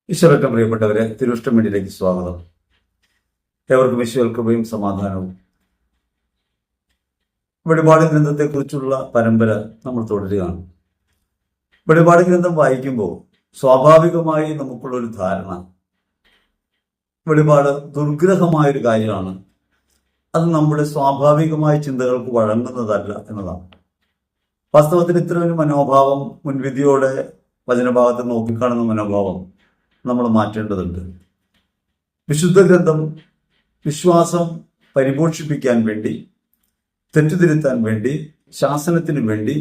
ഈശ്വരറ്റം പ്രിയപ്പെട്ടവരെ, തിരുവിഷ്ടം മീഡിയയിലേക്ക് സ്വാഗതം. ഏവർക്കും വിശ്വകൃപയും സമാധാനവും. വെളിപാട് ഗ്രന്ഥത്തെക്കുറിച്ചുള്ള പരമ്പര നമ്മൾ തുടരുകയാണ്. വെളിപാട് ഗ്രന്ഥം വായിക്കുമ്പോൾ സ്വാഭാവികമായി നമുക്കുള്ളൊരു ധാരണ വെളിപാട് ദുർഗ്രഹമായൊരു കാര്യമാണ്, അത് നമ്മുടെ സ്വാഭാവികമായ ചിന്തകൾക്ക് വഴങ്ങുന്നതല്ല എന്നതാണ്. വാസ്തവത്തിൽ ഇത്തരമൊരു മനോഭാവം, മുൻവിധിയോടെ വചനഭാഗത്ത് നോക്കിക്കാണുന്ന മനോഭാവം നമ്മൾ മാറ്റേണ്ടതുണ്ട്. വിശുദ്ധ ഗ്രന്ഥം വിശ്വാസം പരിപോഷിപ്പിക്കാൻ വേണ്ടി, തെറ്റുതിരുത്താൻ വേണ്ടി, ശാസനത്തിന് വേണ്ടി,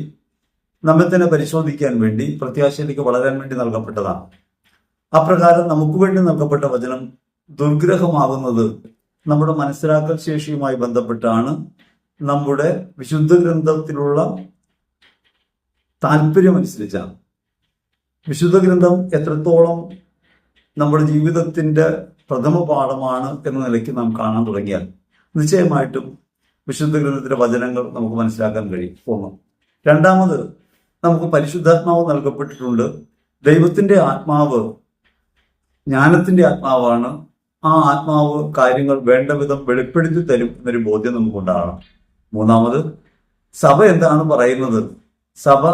നമ്മെ തന്നെ പരിശോധിക്കാൻ വേണ്ടി, പ്രത്യാശയിലേക്ക് വളരാൻ വേണ്ടി നൽകപ്പെട്ടതാണ്. അപ്രകാരം നമുക്ക് വേണ്ടി നൽകപ്പെട്ട വചനം ദുർഗ്രഹമാകുന്നത് നമ്മുടെ മനസ്സിലാക്കൽ ശേഷിയുമായി ബന്ധപ്പെട്ടാണ്. നമ്മുടെ വിശുദ്ധ ഗ്രന്ഥത്തിലുള്ള താല്പര്യമനുസരിച്ചാണ്. വിശുദ്ധ ഗ്രന്ഥം എത്രത്തോളം നമ്മുടെ ജീവിതത്തിന്റെ പ്രഥമ പാഠമാണ് എന്ന നിലയ്ക്ക് നാം കാണാൻ തുടങ്ങിയാൽ നിശ്ചയമായിട്ടും വിശുദ്ധ ഗ്രന്ഥത്തിലെ വചനങ്ങൾ നമുക്ക് മനസ്സിലാക്കാൻ കഴിയും. ഒന്ന്. രണ്ടാമത്, നമുക്ക് പരിശുദ്ധാത്മാവ് നൽകപ്പെട്ടിട്ടുണ്ട്. ദൈവത്തിന്റെ ആത്മാവ് ജ്ഞാനത്തിന്റെ ആത്മാവാണ്. ആ ആത്മാവ് കാര്യങ്ങൾ വേണ്ട വിധം വെളിപ്പെടുത്തി തരും എന്നൊരു ബോധ്യം നമുക്കുണ്ടാകണം. മൂന്നാമത്, സഭ എന്താണ് പറയുന്നത്? സഭ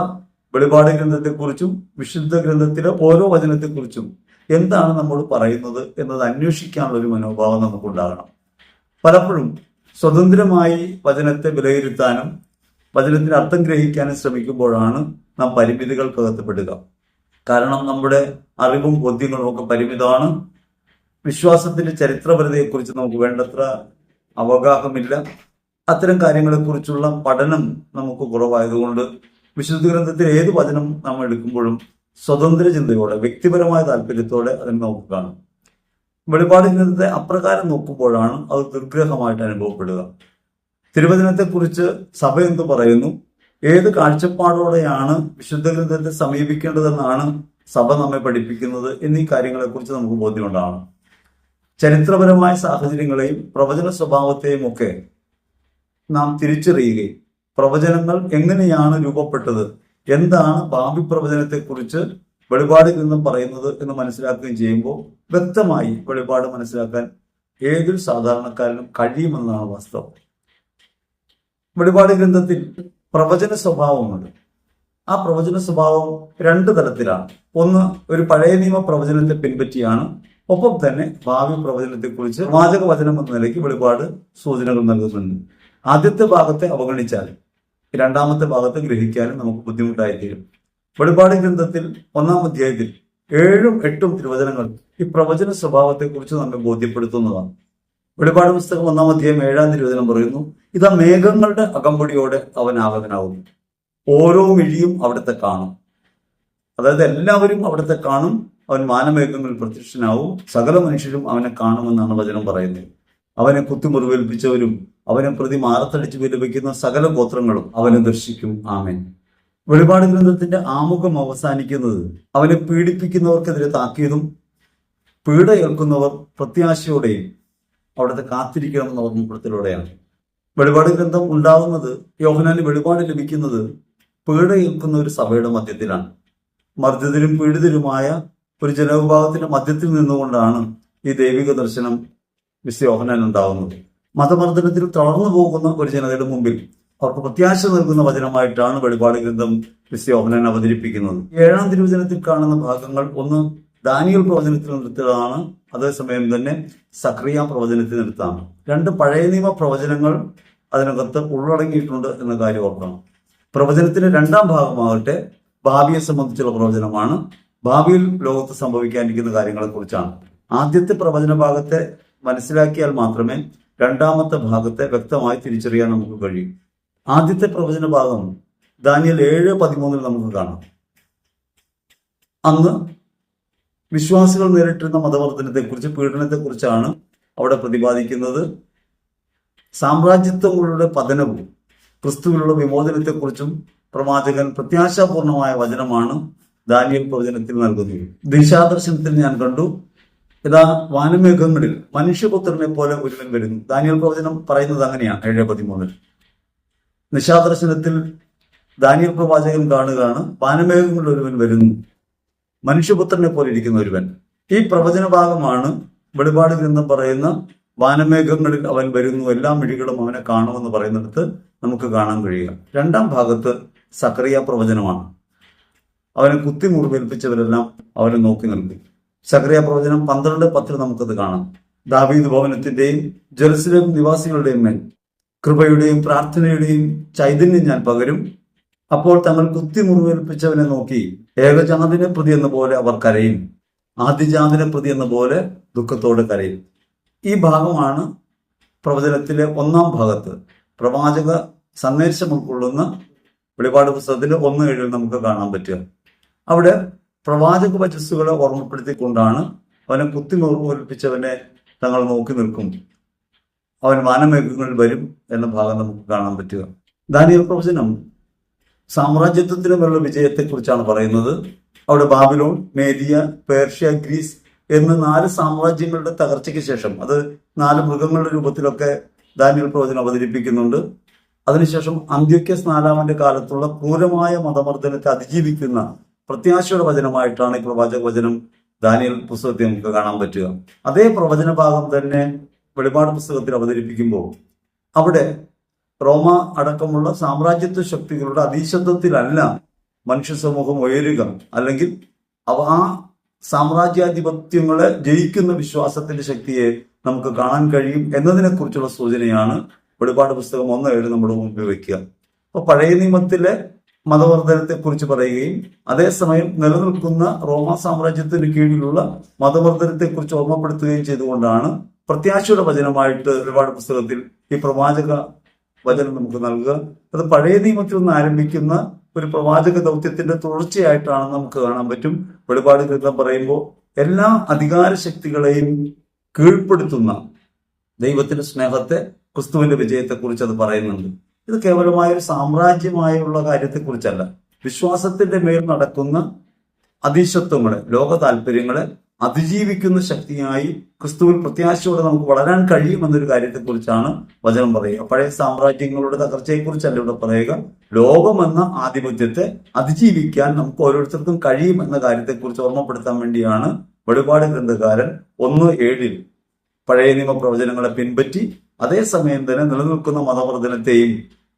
വെളിപാട് ഗ്രന്ഥത്തെക്കുറിച്ചും വിശുദ്ധ ഗ്രന്ഥത്തിലെ ഓരോ വചനത്തെക്കുറിച്ചും എന്താണ് നമ്മൾ പറയുന്നത് എന്നത് അന്വേഷിക്കാനുള്ള ഒരു മനോഭാവം നമുക്കുണ്ടാകണം. പലപ്പോഴും സ്വതന്ത്രമായി വചനത്തെ വിലയിരുത്താനും വചനത്തിന് അർത്ഥം ഗ്രഹിക്കാനും ശ്രമിക്കുമ്പോഴാണ് നാം പരിമിതികൾക്കകത്തപ്പെടുക. കാരണം നമ്മുടെ അറിവും ബോധ്യങ്ങളും ഒക്കെ പരിമിതമാണ്. വിശ്വാസത്തിന്റെ ചരിത്രപരതയെക്കുറിച്ച് നമുക്ക് വേണ്ടത്ര അവഗാഹമില്ല. അത്തരം കാര്യങ്ങളെക്കുറിച്ചുള്ള പഠനം നമുക്ക് കുറവായതുകൊണ്ട് വിശുദ്ധ ഗ്രന്ഥത്തിൽ ഏത് വചനം നാം എടുക്കുമ്പോഴും സ്വതന്ത്ര ചിന്തയോടെ, വ്യക്തിപരമായ താല്പര്യത്തോടെ അതിനെ നോക്കുകയാണ്. വെളിപാട് ഗ്രന്ഥത്തെ അപ്രകാരം നോക്കുമ്പോഴാണ് അത് ദുർഗ്രഹമായിട്ട് അനുഭവപ്പെടുക. തിരുവചനത്തെക്കുറിച്ച് സഭ എന്ത് പറയുന്നു, ഏത് കാഴ്ചപ്പാടോടെയാണ് വിശുദ്ധ ഗ്രന്ഥത്തെ സമീപിക്കേണ്ടതെന്നാണ് സഭ നമ്മെ പഠിപ്പിക്കുന്നത് എന്നീ കാര്യങ്ങളെക്കുറിച്ച് നമുക്ക് ബോധ്യമുണ്ടാകണം. ചരിത്രപരമായ സാഹചര്യങ്ങളെയും പ്രവചന സ്വഭാവത്തെയും ഒക്കെ നാം തിരിച്ചറിയുകയും പ്രവചനങ്ങൾ എങ്ങനെയാണ് രൂപപ്പെട്ടത്, എന്താണ് ഭാവി പ്രവചനത്തെക്കുറിച്ച് വെളിപാട് ഗ്രന്ഥം പറയുന്നത് എന്ന് മനസ്സിലാക്കുകയും ചെയ്യുമ്പോൾ വ്യക്തമായി വെളിപാട് മനസ്സിലാക്കാൻ ഏതൊരു സാധാരണക്കാരനും കഴിയുമെന്നാണ് വാസ്തവം. വെളിപാട് ഗ്രന്ഥത്തിൽ പ്രവചന സ്വഭാവമുണ്ട്. ആ പ്രവചന സ്വഭാവം രണ്ട് തലത്തിലാണ്. ഒന്ന്, ഒരു പഴയ നിയമ പ്രവചനത്തെ പിൻപറ്റിയാണ്. ഒപ്പം തന്നെ ഭാവി പ്രവചനത്തെക്കുറിച്ച് വാചക വചനം എന്ന നിലയ്ക്ക് വെളിപാട് സൂചനകൾ നൽകുന്നുണ്ട്. ആദ്യത്തെ ഭാഗത്തെ അവഗണിച്ചാൽ രണ്ടാമത്തെ ഭാഗത്ത് ഗ്രഹിക്കാനും നമുക്ക് ബുദ്ധിമുട്ടായിത്തീരും. വെളിപാട് ഗ്രന്ഥത്തിൽ 1-ാം അധ്യായത്തിൽ 7-ഉം 8-ഉം തിരുവചനങ്ങൾ ഈ പ്രവചന സ്വഭാവത്തെക്കുറിച്ച് നമ്മെ ബോധ്യപ്പെടുത്തുന്നതാണ്. വെളിപാട് പുസ്തകം 1-ാം അധ്യായം 7-ാം തിരുവചനം പറയുന്നു, ഇതാ മേഘങ്ങളുടെ അകമ്പടിയോടെ അവൻ ആഗതനാകുന്നു, ഓരോ മിഴിയും അവിടുത്തെ കാണും. അതായത് എല്ലാവരും അവിടുത്തെ കാണും. അവൻ മാനമേഘങ്ങളിൽ പ്രത്യക്ഷനാവും, സകല മനുഷ്യരും അവനെ കാണുമെന്നാണ് വചനം പറയുന്നത്. അവനെ കുത്തിമുറിവേൽപ്പിച്ചവരും അവനെ പ്രതി മാറത്തടിച്ച് വിലപിക്കുന്ന സകല ഗോത്രങ്ങളും അവനെ ദർശിക്കും. ആമേൻ. വെളിപാട് ഗ്രന്ഥത്തിന്റെ ആമുഖം അവസാനിക്കുന്നത് അവനെ പീഡിപ്പിക്കുന്നവർക്കെതിരെ താക്കീതും പീഡ ഏൽക്കുന്നവർ പ്രത്യാശയോടെയും അവിടുത്തെ കാത്തിരിക്കണമെന്ന ഓർമ്മപ്പെടുത്തലോടെയാണ്. വെളിപാട് ഗ്രന്ഥം ഉണ്ടാവുന്നത്, യോഹന്നാന് വെളിപാട് ലഭിക്കുന്നത് പീഡ ഏൽക്കുന്ന ഒരു സഭയുടെ മധ്യത്തിലാണ്. മർദ്ദിതരും പീഡിതരുമായ ഒരു ജനവിഭാഗത്തിന്റെ മധ്യത്തിൽ നിന്നുകൊണ്ടാണ് ഈ ദൈവിക ദർശനം വിശുദ്ധ യോഹന്നാൻ ഉണ്ടാവുന്നത്. മതമർദ്ദനത്തിൽ തളർന്നു പോകുന്ന ഒരു ജനതയുടെ മുമ്പിൽ അവർക്ക് പ്രത്യാശ നൽകുന്ന വചനമായിട്ടാണ് വെളിപാട് ഗ്രന്ഥം വിശുദ്ധ യോഹന്നാൻ അവതരിപ്പിക്കുന്നത്. 7-ാം തിരുവചനത്തിൽ കാണുന്ന ഭാഗങ്ങൾ, ഒന്ന് ദാനിയേൽ പ്രവചനത്തിൽ നിർത്താണ്, അതേസമയം തന്നെ സക്രിയ പ്രവചനത്തിൽ നിർത്താണ്. രണ്ട് പഴയ നിയമ പ്രവചനങ്ങൾ അതിനകത്ത് ഉള്ളടങ്ങിയിട്ടുണ്ട് എന്ന കാര്യം ഓർക്കണം. പ്രവചനത്തിന്റെ 2-ാം ഭാഗമാകട്ടെ ഭാവിയെ സംബന്ധിച്ചുള്ള പ്രവചനമാണ്. ഭാവിയിൽ ലോകത്ത് സംഭവിക്കാനിരിക്കുന്ന കാര്യങ്ങളെക്കുറിച്ചാണ്. ആദ്യത്തെ പ്രവചന ഭാഗത്തെ മനസ്സിലാക്കിയാൽ മാത്രമേ രണ്ടാമത്തെ ഭാഗത്തെ വ്യക്തമായി തിരിച്ചറിയാൻ നമുക്ക് കഴിയും. ആദ്യത്തെ പ്രവചന ഭാഗം ദാനിയേൽ 7:13 നമുക്ക് കാണാം. അന്ന് വിശ്വാസികൾ നേരിട്ടിരുന്ന മതമർദ്ദനത്തെക്കുറിച്ച്, പീഡനത്തെക്കുറിച്ചാണ് അവിടെ പ്രതിപാദിക്കുന്നത്. സാമ്രാജ്യത്വങ്ങളുടെ പതനവും ക്രിസ്തുവിലുള്ള വിമോചനത്തെക്കുറിച്ചും പ്രവാചകൻ പ്രത്യാശാപൂർണമായ വചനമാണ് ദാനിയേൽ പ്രവചനത്തിൽ നൽകുന്നത്. ദിശാദർശനത്തിൽ ഞാൻ കണ്ടു, ഇതാ വാനമേഘങ്ങളിൽ മനുഷ്യപുത്രനെ പോലെ ഒരുവൻ വരുന്നു. ദാനിയേൽ പ്രവചനം പറയുന്നത് അങ്ങനെയാണ്. 7:13. നിശാദർശനത്തിൽ ദാനിയേൽ പ്രവാചകൻ കാണുകയാണ്, വാനമേഘങ്ങളിൽ ഒരുവൻ വരുന്നു, മനുഷ്യപുത്രനെ പോലെ ഇരിക്കുന്ന ഒരുവൻ. ഈ പ്രവചന ഭാഗമാണ് വെളിപാട് ഗ്രന്ഥം പറയുന്ന വാനമേഘങ്ങളിൽ അവൻ വരുന്നു, എല്ലാ മിഴികളും അവനെ കാണുമെന്ന് പറയുന്നിടത്ത് നമുക്ക് കാണാൻ കഴിയുക. രണ്ടാം ഭാഗത്ത് സക്കറിയ പ്രവചനമാണ്. അവനെ കുത്തി മുറിവേൽപ്പിച്ചവരെല്ലാം അവനെ നോക്കി നിൽക്കും. സക്കറിയ പ്രവചനം 12:10 നമുക്കത് കാണാം. ദാവീദ് ഭവനത്തിന്റെയും ജെറുസലേം നിവാസികളുടെയും മേൽ കൃപയുടെയും പ്രാർത്ഥനയുടെയും ചൈതന്യം ഞാൻ പകരും. അപ്പോൾ തങ്ങൾ കുത്തി മുറിവേൽപ്പിച്ചവനെ നോക്കി ഏകജാതിനെ പ്രതി എന്ന പോലെ അവർ കരയും, ആദിജാതിനെ പ്രതി എന്ന പോലെ ദുഃഖത്തോടെ കരയും. ഈ ഭാഗമാണ് പ്രവചനത്തിലെ 1-ാം ഭാഗത്ത് പ്രവാചക സന്ദേശം ഉൾക്കൊള്ളുന്ന വെളിപാട് പുസ്തകത്തിൽ 1:7 നമുക്ക് കാണാൻ പറ്റുക. അവിടെ പ്രവാചക വചസ്സുകളെ ഓർമ്മപ്പെടുത്തിക്കൊണ്ടാണ് അവനെ കുത്തി മുറിവേൽപ്പിച്ചവനെ തങ്ങൾ നോക്കി നിൽക്കും, അവൻ വാനമേഘങ്ങളിൽ വരും എന്ന ഭാഗം നമുക്ക് കാണാൻ പറ്റുക. ദാനിയേൽ പ്രവചനം സാമ്രാജ്യത്വത്തിന് മേലുള്ള വിജയത്തെക്കുറിച്ചാണ് പറയുന്നത്. അവിടെ ബാബിലോൺ, മേദിയ, പേർഷ്യ, ഗ്രീസ് എന്ന് 4 സാമ്രാജ്യങ്ങളുടെ തകർച്ചയ്ക്ക് ശേഷം, അത് 4 മൃഗങ്ങളുടെ രൂപത്തിലൊക്കെ ദാനിയേൽ പ്രവചനം അവതരിപ്പിക്കുന്നുണ്ട്. അതിനുശേഷം അന്ത്യോക്യസ് 4-ാമന്റെ കാലത്തുള്ള ക്രൂരമായ മതമർദ്ദനത്തെ അതിജീവിക്കുന്ന പ്രത്യാശയുടെ വചനമായിട്ടാണ് ഈ പ്രവാചക വചനം ദാനിയേൽ പുസ്തകത്തിൽ നമുക്ക് കാണാൻ പറ്റുക. അതേ പ്രവചന ഭാഗം തന്നെ വെളിപാട് പുസ്തകത്തിൽ അവതരിപ്പിക്കുമ്പോൾ അവിടെ റോമ അടക്കമുള്ള സാമ്രാജ്യത്വ ശക്തികളുടെ അധീശത്വത്തിലല്ല മനുഷ്യ സമൂഹം ഉയരുക, അല്ലെങ്കിൽ ആ സാമ്രാജ്യാധിപത്യങ്ങളെ ജയിക്കുന്ന വിശ്വാസത്തിന്റെ ശക്തിയെ നമുക്ക് കാണാൻ കഴിയും എന്നതിനെ കുറിച്ചുള്ള സൂചനയാണ് വെളിപാട് പുസ്തകം 1:7 നമ്മുടെ മുമ്പിൽ വെക്കുക. അപ്പൊ പഴയ നിയമത്തിലെ മതവർദ്ധനത്തെ കുറിച്ച് പറയുകയും അതേസമയം നിലനിൽക്കുന്ന റോമ സാമ്രാജ്യത്തിന് കീഴിലുള്ള മതവർദ്ധനത്തെ കുറിച്ച് ഓർമ്മപ്പെടുത്തുകയും ചെയ്തുകൊണ്ടാണ് പ്രത്യാശയുടെ വചനമായിട്ട് വെളിപാട് പുസ്തകത്തിൽ ഈ പ്രവാചക വചനം നമുക്ക് നൽകുക. അത് പഴയ നിയമത്തിൽ നിന്ന് ആരംഭിക്കുന്ന ഒരു പ്രവാചക ദൗത്യത്തിന്റെ തുടർച്ചയായിട്ടാണ് നമുക്ക് കാണാൻ പറ്റും. വെളിപാട് ഗ്രന്ഥം പറയുമ്പോൾ എല്ലാ അധികാര ശക്തികളെയും കീഴ്പ്പെടുത്തുന്ന ദൈവത്തിന്റെ സ്നേഹത്തെ, ക്രിസ്തുവിന്റെ വിജയത്തെക്കുറിച്ച് അത് പറയുന്നുണ്ട്. ഇത് കേവലമായ ഒരു സാമ്രാജ്യമായുള്ള കാര്യത്തെക്കുറിച്ചല്ല, വിശ്വാസത്തിന്റെ മേൽ നടക്കുന്ന അധീശത്വങ്ങളെ, ലോക താല്പര്യങ്ങളെ അതിജീവിക്കുന്ന ശക്തിയായി ക്രിസ്തുവിൽ പ്രത്യാശയോടെ നമുക്ക് വളരാൻ കഴിയുമെന്നൊരു കാര്യത്തെക്കുറിച്ചാണ് വചനം പറയുക. പഴയ സാമ്രാജ്യങ്ങളുടെ തകർച്ചയെക്കുറിച്ചല്ല ഇവിടെ പറയുക, ലോകമെന്ന ആധിപത്യത്തെ അതിജീവിക്കാൻ നമുക്ക് ഓരോരുത്തർക്കും കഴിയും എന്ന കാര്യത്തെക്കുറിച്ച് ഓർമ്മപ്പെടുത്താൻ വേണ്ടിയാണ് വെളിപാട് ഗ്രന്ഥകാരൻ 1:7 പഴയ നിയമ പ്രവചനങ്ങളെ പിൻപറ്റി അതേസമയം തന്നെ നിലനിൽക്കുന്ന മതവർദ്ധനത്തെയും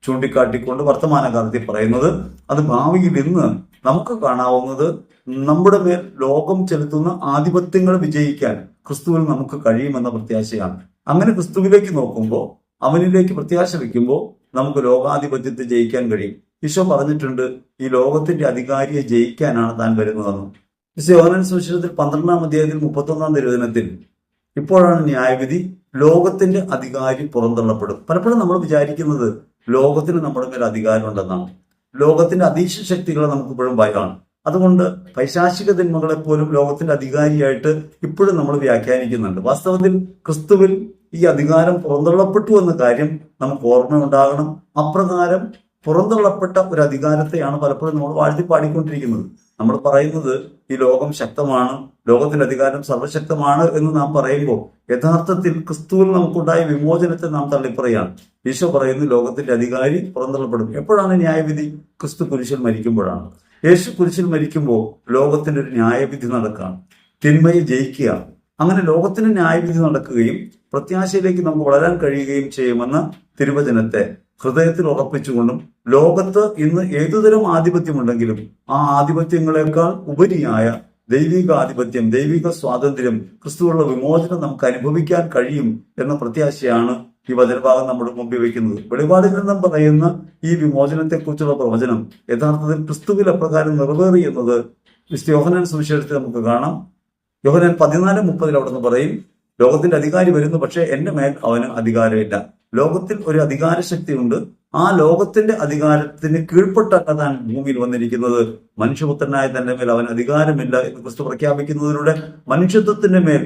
ചൂണ്ടിക്കാട്ടിക്കൊണ്ട് വർത്തമാനകാലത്തിൽ പറയുന്നത്. അത് ഭാവിയിൽ ഇന്ന് നമുക്ക് കാണാവുന്നത് നമ്മുടെ മേൽ ലോകം ചെലുത്തുന്ന ആധിപത്യങ്ങൾ വിജയിക്കാൻ ക്രിസ്തുവിൽ നമുക്ക് കഴിയുമെന്ന പ്രത്യാശയാണ്. അങ്ങനെ ക്രിസ്തുവിലേക്ക് നോക്കുമ്പോൾ, അവനിലേക്ക് പ്രത്യാശ വയ്ക്കുമ്പോൾ നമുക്ക് ലോകാധിപത്യത്തെ ജയിക്കാൻ കഴിയും. ഈശോ പറഞ്ഞിട്ടുണ്ട്, ഈ ലോകത്തിന്റെ അധികാരിയെ ജയിക്കാനാണ് താൻ വരുന്നതെന്ന്. യോഹന്നാൻ സുവിശേഷത്തിൽ 12-ാം അധ്യായത്തിൽ 31-ാം തിരുവചനത്തിൽ ഇപ്പോഴാണ് ന്യായവിധി, ലോകത്തിന്റെ അധികാരി പുറന്തള്ളപ്പെടും. പലപ്പോഴും നമ്മൾ വിചാരിക്കുന്നത് ലോകത്തിന് നമ്മുടെ മേൽ അധികാരം ഉണ്ടെന്നാണ്. ലോകത്തിന്റെ അധീശ ശക്തികളെ നമുക്ക് ഇപ്പോഴും ഭയമാണ്. അതുകൊണ്ട് പൈശാചിക തിന്മകളെ പോലും ലോകത്തിന്റെ അധികാരിയായിട്ട് ഇപ്പോഴും നമ്മൾ വ്യാഖ്യാനിക്കുന്നുണ്ട്. വാസ്തവത്തിൽ ക്രിസ്തുവിൽ ഈ അധികാരം പുറന്തള്ളപ്പെട്ടു എന്ന കാര്യം നമുക്ക് ഓർമ്മയുണ്ടാകണം. അപ്രകാരം പുറന്തള്ളപ്പെട്ട ഒരു അധികാരത്തെയാണ് പലപ്പോഴും നമ്മൾ വാഴ്ത്തിപ്പാടിക്കൊണ്ടിരിക്കുന്നത്. നമ്മൾ പറയുന്നത് ഈ ലോകം ശക്തമാണ്, ലോകത്തിന്റെ അധികാരം സർവശക്തമാണ് എന്ന് നാം പറയുമ്പോൾ യഥാർത്ഥത്തിൽ ക്രിസ്തുവിൽ നമുക്കുണ്ടായ വിമോചനത്തെ നാം തള്ളിപ്പറയാണ്. ഈശോ പറയുന്നു, ലോകത്തിന്റെ അധികാരി പുറന്തള്ളപ്പെടും. എപ്പോഴാണ് ന്യായവിധി? ക്രിസ്തു കുരിശിൽ മരിക്കുമ്പോഴാണ്. യേശു കുരിശിൽ മരിക്കുമ്പോൾ ലോകത്തിന്റെ ഒരു ന്യായവിധി നടക്കുകയാണ്, തിന്മയെ ജയിക്കുക. അങ്ങനെ ലോകത്തിന് ന്യായവിധി നടക്കുകയും പ്രത്യാശയിലേക്ക് നമുക്ക് വളരാൻ കഴിയുകയും ചെയ്യുമെന്ന തിരുവചനത്തെ ഹൃദയത്തിൽ ഉറപ്പിച്ചുകൊണ്ടും ലോകത്ത് ഇന്ന് ഏതുതരം ആധിപത്യമുണ്ടെങ്കിലും ആ ആധിപത്യങ്ങളെക്കാൾ ഉപരിയായ ദൈവിക ആധിപത്യം, ദൈവിക സ്വാതന്ത്ര്യം, ക്രിസ്തുവുള്ള വിമോചനം നമുക്ക് അനുഭവിക്കാൻ കഴിയും എന്ന പ്രത്യാശയാണ് ഈ വചനഭാഗം നമ്മുടെ മുമ്പിൽ വയ്ക്കുന്നത്. വെളിപാട് ഗ്രന്ഥം പറയുന്ന ഈ വിമോചനത്തെക്കുറിച്ചുള്ള പ്രവചനം യഥാർത്ഥത്തിൽ ക്രിസ്തുവിൽ അപ്രകാരം നിറവേറി എന്നത് വിശുദ്ധ യോഹന്നാൻ സുവിശേഷത്തിൽ നമുക്ക് കാണാം. യോഹന്നാൻ 14:30 അവിടെ നിന്ന് പറയും, ലോകത്തിന്റെ അധികാരി വരുന്നു, പക്ഷെ എന്റെ മേൽ അവന് അധികാരമില്ല. ലോകത്തിൽ ഒരു അധികാര ശക്തിയുണ്ട്, ആ ലോകത്തിന്റെ അധികാരത്തിന് കീഴ്പ്പെട്ടല്ല താൻ ഭൂമിയിൽ വന്നിരിക്കുന്നത്. മനുഷ്യപുത്രനായ തന്റെ മേൽ അവന് അധികാരമില്ല എന്ന് ക്രിസ്തു പ്രഖ്യാപിക്കുന്നതിലൂടെ മനുഷ്യത്വത്തിന്റെ മേൽ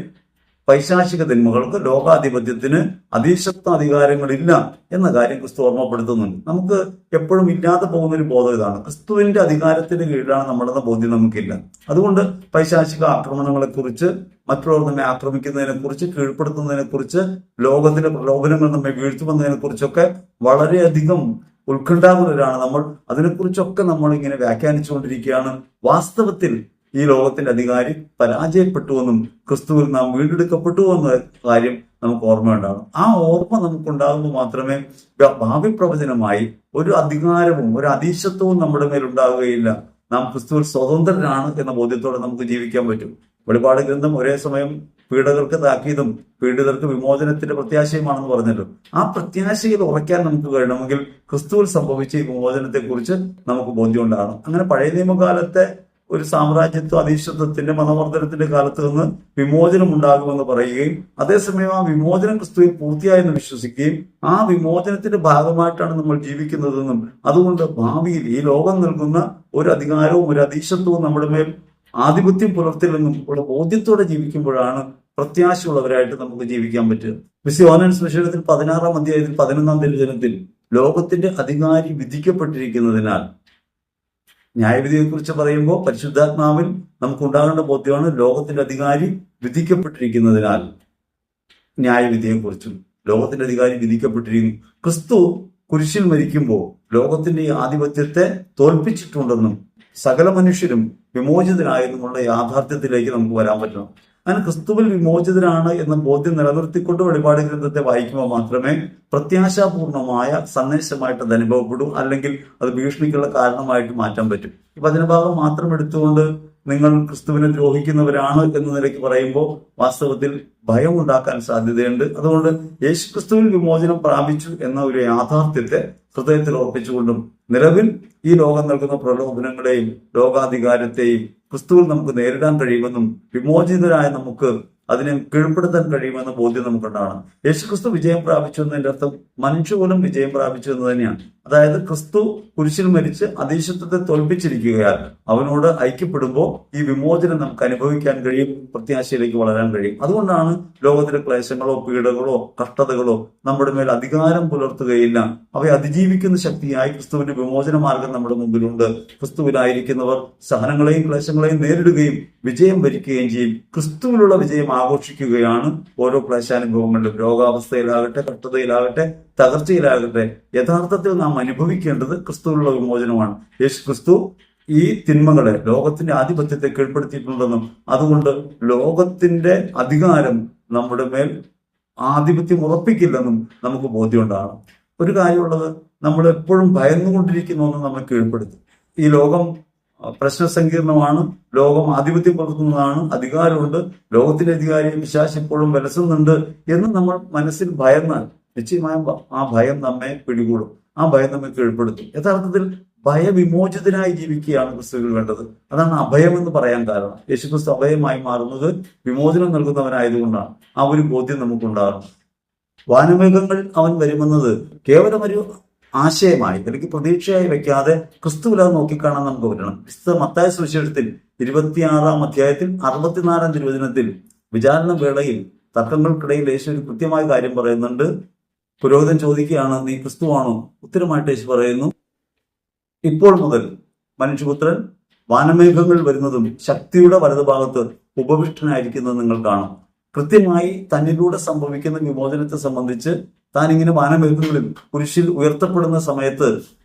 പൈശാചിക തിന്മകൾക്ക്, ലോകാധിപത്യത്തിന് അധീശത്വ അധികാരങ്ങളില്ല എന്ന കാര്യം ക്രിസ്തു ഓർമ്മപ്പെടുത്തുന്നുണ്ട്. നമുക്ക് എപ്പോഴും ഇല്ലാതെ പോകുന്ന ഒരു ബോധം ഇതാണ്, ക്രിസ്തുവിന്റെ അധികാരത്തിന് കീഴിലാണ് നമ്മളെന്ന ബോധ്യം നമുക്കില്ല. അതുകൊണ്ട് പൈശാചിക ആക്രമണങ്ങളെ കുറിച്ച്, മറ്റുള്ളവർ നമ്മെ ആക്രമിക്കുന്നതിനെ കുറിച്ച്, കീഴ്പ്പെടുത്തുന്നതിനെ കുറിച്ച്, ലോകത്തിന്റെ പ്രലോഭനങ്ങൾ നമ്മെ വീഴ്ത്തുന്നതിനെ കുറിച്ചൊക്കെ വളരെയധികം ഉത്കണ്ഠാകുലരാണ് നമ്മൾ. അതിനെക്കുറിച്ചൊക്കെ നമ്മൾ ഇങ്ങനെ വ്യാഖ്യാനിച്ചുകൊണ്ടിരിക്കുകയാണ്. വാസ്തവത്തിൽ ഈ ലോകത്തിന്റെ അധികാരി പരാജയപ്പെട്ടുവെന്നും ക്രിസ്തുവിൽ നാം വീണ്ടെടുക്കപ്പെട്ടു എന്ന കാര്യം നമുക്ക് ഓർമ്മയുണ്ടാകും. ആ ഓർമ്മ നമുക്കുണ്ടാകുമ്പോൾ മാത്രമേ ഭാവി പ്രവചനമായി ഒരു അധികാരവും ഒരു അധീശത്വവും നമ്മുടെ മേൽ ഉണ്ടാവുകയില്ല. നാം ക്രിസ്തുവിൽ സ്വതന്ത്രരാണ് എന്ന ബോധ്യത്തോടെ നമുക്ക് ജീവിക്കാൻ പറ്റും. വെളിപാട് ഗ്രന്ഥം ഒരേ സമയം പീഡകർക്ക് താക്കീതും പീഡിതർക്ക് വിമോചനത്തിന്റെ പ്രത്യാശയുമാണെന്ന് പറഞ്ഞല്ലോ. ആ പ്രത്യാശയിൽ ഉറയ്ക്കാൻ നമുക്ക് കഴിയണമെങ്കിൽ ക്രിസ്തുവിൽ സംഭവിച്ച ഈ വിമോചനത്തെ കുറിച്ച് നമുക്ക് ബോധ്യം ഉണ്ടാകണം. അങ്ങനെ പഴയ നിയമകാലത്തെ ഒരു സാമ്രാജ്യത്വ അധീശത്വത്തിന്റെ മതവർദ്ധനത്തിന്റെ കാലത്ത് നിന്ന് വിമോചനം ഉണ്ടാകുമെന്ന് പറയുകയും അതേസമയം ആ വിമോചനം ക്രിസ്തുവിൽ പൂർത്തിയായെന്ന് വിശ്വസിക്കുകയും ആ വിമോചനത്തിന്റെ ഭാഗമായിട്ടാണ് നമ്മൾ ജീവിക്കുന്നതെന്നും അതുകൊണ്ട് ഭാവിയിൽ ഈ ലോകം നൽകുന്ന ഒരു അധികാരവും ഒരു അധീശത്വവും നമ്മുടെ മേൽ ആധിപത്യം പുലർത്തില്ലെന്നും ഉള്ള ബോധ്യത്തോടെ ജീവിക്കുമ്പോഴാണ് പ്രത്യാശയുള്ളവരായിട്ട് നമുക്ക് ജീവിക്കാൻ പറ്റുക. യോഹന്നാൻ സുവിശേഷത്തിൽ 16-ാം അധ്യായത്തിൽ 11-ാം തിരുവചനത്തിൽ ലോകത്തിന്റെ അധികാരി വിധിക്കപ്പെട്ടിരിക്കുന്നതിനാൽ, ന്യായവിധിയെക്കുറിച്ച് പറയുമ്പോൾ പരിശുദ്ധാത്മാവിൽ നമുക്കുണ്ടാകേണ്ട ബോധ്യമാണ് ലോകത്തിന്റെ അധികാരി വിധിക്കപ്പെട്ടിരിക്കുന്നതിനാൽ. ന്യായവിധിയെക്കുറിച്ചും ലോകത്തിന്റെ അധികാരി വിധിക്കപ്പെട്ടിരിക്കുന്നു. ക്രിസ്തു കുരിശിൽ മരിക്കുമ്പോൾ ലോകത്തിന്റെ ആധിപത്യത്തെ തോൽപ്പിച്ചിട്ടുണ്ടെന്നും സകല മനുഷ്യരും വിമോചിതരായെന്നുമുള്ള യാഥാർത്ഥ്യത്തിലേക്ക് നമുക്ക് വരാൻ പറ്റണം. അങ്ങനെ ക്രിസ്തുവിൽ വിമോചിതരാണ് എന്ന ബോധ്യം നിലനിർത്തിക്കൊണ്ട് വെളിപാട് ഗ്രന്ഥത്തെ വായിക്കുമ്പോൾ മാത്രമേ പ്രത്യാശാപൂർണമായ സന്ദേശമായിട്ട് അത് അനുഭവപ്പെടൂ. അല്ലെങ്കിൽ അത് ഭീഷണിക്കുള്ള കാരണമായിട്ട് മാറ്റാൻ പറ്റും. ഈ വചനഭാഗം മാത്രം എടുത്തുകൊണ്ട് നിങ്ങൾ ക്രിസ്തുവിനെ ദ്രോഹിക്കുന്നവരാണ് എന്ന നിലയ്ക്ക് പറയുമ്പോൾ വാസ്തവത്തിൽ ഭയം ഉണ്ടാക്കാൻ സാധ്യതയുണ്ട്. അതുകൊണ്ട് യേശുക്രിസ്തുവിൽ വിമോചനം പ്രാപിച്ചു എന്ന ഒരു യാഥാർത്ഥ്യത്തെ ഹൃദയത്തിൽ ഉറപ്പിച്ചുകൊണ്ടും നിലവിൽ ഈ ലോകം നൽകുന്ന പ്രലോഭനങ്ങളെയും ലോകാധികാരത്തെയും ക്രിസ്തുവിൽ നമുക്ക് നേരിടാൻ കഴിയുമെന്നും വിമോചിതരായ നമുക്ക് അതിനെ കീഴ്പ്പെടുത്താൻ കഴിയുമെന്ന ബോധ്യം നമുക്കുണ്ടാകണം. യേശുക്രിസ്തു വിജയം പ്രാപിച്ചു എന്നതിന്റെ അർത്ഥം മനുഷ്യകുലം വിജയം പ്രാപിച്ചു എന്ന് തന്നെയാണ്. അതായത് ക്രിസ്തു കുരിശിൽ മരിച്ച് അധീശത്വത്തെ തോൽപ്പിച്ചിരിക്കുകയാൽ അവനോട് ഐക്യപ്പെടുമ്പോൾ ഈ വിമോചനം നമുക്ക് അനുഭവിക്കാൻ കഴിയും, പ്രത്യാശയിലേക്ക് വളരാൻ കഴിയും. അതുകൊണ്ടാണ് ലോകത്തിലെ ക്ലേശങ്ങളോ പീഡകളോ കഷ്ടതകളോ നമ്മുടെ മേൽ അധികാരം പുലർത്തുകയില്ല. അവയെ അതിജീവിക്കുന്ന ശക്തിയായി ക്രിസ്തുവിന്റെ വിമോചന മാർഗം നമ്മുടെ മുമ്പിലുണ്ട്. ക്രിസ്തുവിലായിരിക്കുന്നവർ സഹനങ്ങളെയും ക്ലേശങ്ങളെയും നേരിടുകയും വിജയം വരിക്കുകയും ചെയ്യും. ക്രിസ്തുവിലുള്ള വിജയം ആഘോഷിക്കുകയാണ് ഓരോ ക്ലേശാനുഭവങ്ങളിലും. രോഗാവസ്ഥയിലാകട്ടെ, കഷ്ടതയിലാകട്ടെ, തകർച്ചയിലാകട്ടെ, യഥാർത്ഥത്തിൽ നാം അനുഭവിക്കേണ്ടത് ക്രിസ്തുവിലുള്ള വിമോചനമാണ്. യേശു ക്രിസ്തു ഈ തിന്മകളെ, ലോകത്തിന്റെ ആധിപത്യത്തെ കീഴ്പ്പെടുത്തിയിട്ടുണ്ടെന്നും അതുകൊണ്ട് ലോകത്തിന്റെ അധികാരം നമ്മുടെ മേൽ ആധിപത്യം ഉറപ്പിക്കില്ലെന്നും നമുക്ക് ബോധ്യമുണ്ടാകണം. ഒരു കാര്യമുള്ളത്, നമ്മൾ എപ്പോഴും ഭയന്നുകൊണ്ടിരിക്കുന്ന ഒന്നും നമ്മൾ കീഴ്പ്പെടുത്തും. ഈ ലോകം പ്രശ്നസങ്കീർണമാണ്, ലോകം ആധിപത്യം പുലർത്തുന്നതാണ്, അധികാരമുണ്ട്, ലോകത്തിന്റെ അധികാരി പിശാച് ഇപ്പോഴും വിലസുന്നുണ്ട് എന്ന് നമ്മൾ മനസ്സിൽ ഭയന്നാൽ നിശ്ചയമായും ആ ഭയം നമ്മെ പിടികൂടും, ആ ഭയം നമ്മെ കീഴ്പ്പെടുത്തും. യഥാർത്ഥത്തിൽ ഭയവിമോചിതനായി ജീവിക്കുകയാണ് ക്രിസ്തുവിൽ വേണ്ടത്. അതാണ് അഭയം എന്ന് പറയാൻ കാരണം. യേശുക്രിസ്തു അഭയമായി മാറുന്നത് വിമോചനം നൽകുന്നവനായതുകൊണ്ടാണ്. ആ ഒരു ബോധ്യം നമുക്കുണ്ടാകണം. വാനമേഘങ്ങൾ അവൻ വരുമെന്നത് കേവലം ഒരു ആശയമായി അല്ലെങ്കിൽ പ്രതീക്ഷയായി വെക്കാതെ ക്രിസ്തുവിൽ അത് നോക്കിക്കാണാൻ നമുക്ക് പറ്റണം. വിശുദ്ധ മത്തായി സുവിശേഷത്തിൽ 26-ാം അധ്യായത്തിൽ 64-ാം തിരുവചനത്തിൽ വിചാരണ വേളയിൽ തർക്കങ്ങൾക്കിടയിൽ യേശു ഒരു കൃത്യമായ കാര്യം പറയുന്നുണ്ട്. പുരോഹിതൻ ചോദിക്കുകയാണ്, നീ ക്രിസ്തുവാണോ? ഉത്തരമായിട്ട് യേശു പറയുന്നു, ഇപ്പോൾ മുതൽ മനുഷ്യപുത്രൻ വാനമേഘങ്ങൾ വരുന്നതും ശക്തിയുടെ വലതുഭാഗത്ത് ഉപവിഷ്ടനായിരിക്കുന്നത് നിങ്ങൾ കാണും. കൃത്യമായി തന്നിലൂടെ സംഭവിക്കുന്ന വിമോചനത്തെ സംബന്ധിച്ച് താൻ ഇങ്ങനെ വാനമേഘങ്ങളിൽ കുരിശിൽ ഉയർത്തപ്പെടുന്ന സമയത്ത്